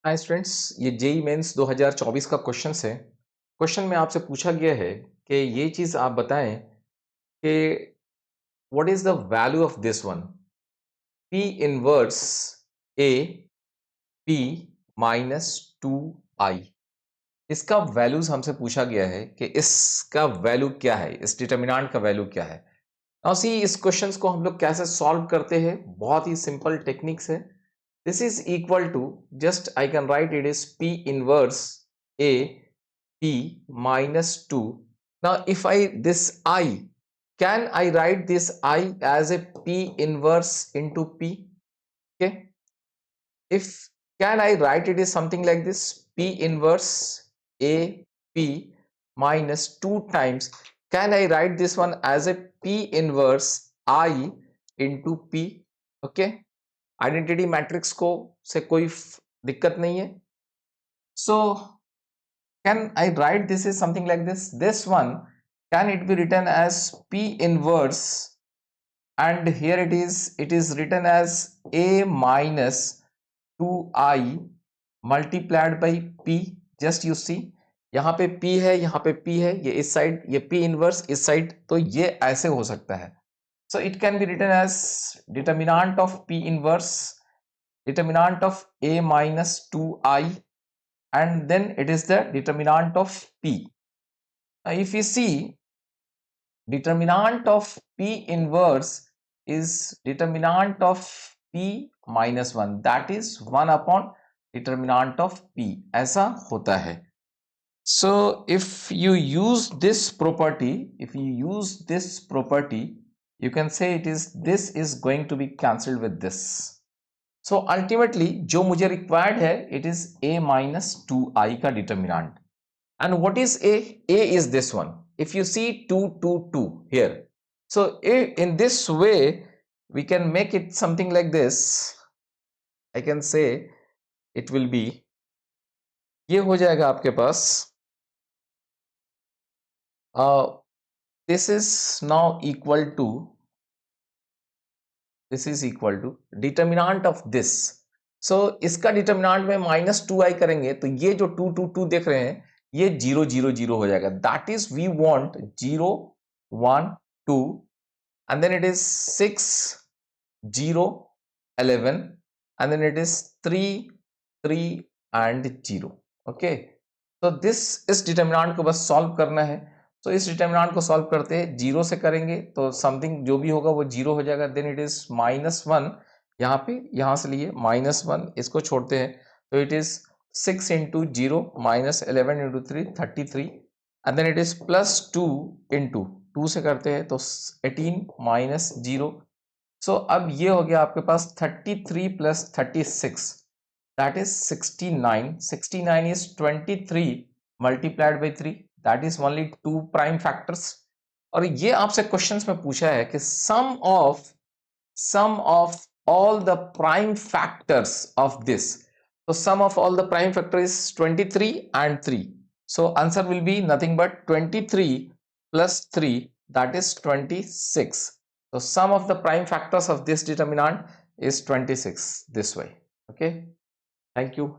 Hi students, ये JEE mains 2024 का question है। क्वेश्चन में आपसे पूछा गया है कि ये चीज़ आप बताएं कि what is the value of this one, P inverse A P minus 2 आई। इसका वैल्यूज हमसे पूछा गया है कि इसका वैल्यू क्या है, इस डिटर्मिनेंट का वैल्यू क्या है। नाउ सी, इस क्वेश्चंस को हम लोग कैसे सॉल्व करते हैं, बहुत ही सिंपल टेक्निक्स है। This is equal to, just I can write it is P inverse A P minus 2. Now if this I, can I write this I as a P inverse into P? Okay. If can I write it is something like this, P inverse A P minus 2 times. Can I write this one as a P inverse I into P? Okay. Identity matrix को से कोई दिक्कत नहीं है. So can I write this is something like this one, can it be written as P inverse, and here it is written as A minus 2I multiplied by P. Just you see, यहाँ पे P है, यहाँ पे P है, ये इस side, ये P inverse इस साइड, तो ये ऐसे हो सकता है. So it can be written as determinant of P inverse, determinant of A minus 2I, and then it is the determinant of P. Now if you see, determinant of P inverse is determinant of P minus 1, that is 1 upon determinant of P. ऐसा होता है. So if you use this property, you can say this is going to be cancelled with this. So ultimately जो मुझे required है, it is A minus 2I का determinant. And what is A? A is this one. If you see 2, 2, 2 here. So in this way, we can make it something like this. I can say it will be, ये हो जाएगा आपके पास, this is now equal to, this is equal to determinant of this. So इसका determinant में minus 2I करेंगे तो ये जो 2, 2, 2 देख रहे हैं, ये 0, 0, 0 हो जाएगा. That is we want 0, 1, 2, and then it is 6, 0, 11, and then it is 3, 3 and 0. Okay, तो दिस इस डिटर्मिनेंट को बस सॉल्व करना है. तो इस डिटर्मिनेंट को सॉल्व करते हैं, 0 से करेंगे तो समथिंग जो भी होगा वो 0 हो जाएगा. देन इट इज -1, यहाँ पे, यहाँ से लिए -1, इसको छोड़ते हैं तो it is 6 into 0 minus 11 into 3, 33, and then it is +2 into 2 से करते हैं तो 18 minus 0. So अब ये हो गया आपके पास 33 plus 36, that is 69. 69 is 23 multiplied by 3, that is only 2 prime factors. और ये आपसे क्वेश्चंस में पूछा है कि sum of all the prime factors of this. So sum of all the prime factor is 23 and 3. So answer will be nothing but 23 plus 3, that is 26. So sum of the prime factors of this determinant is 26 this way. Okay, thank you.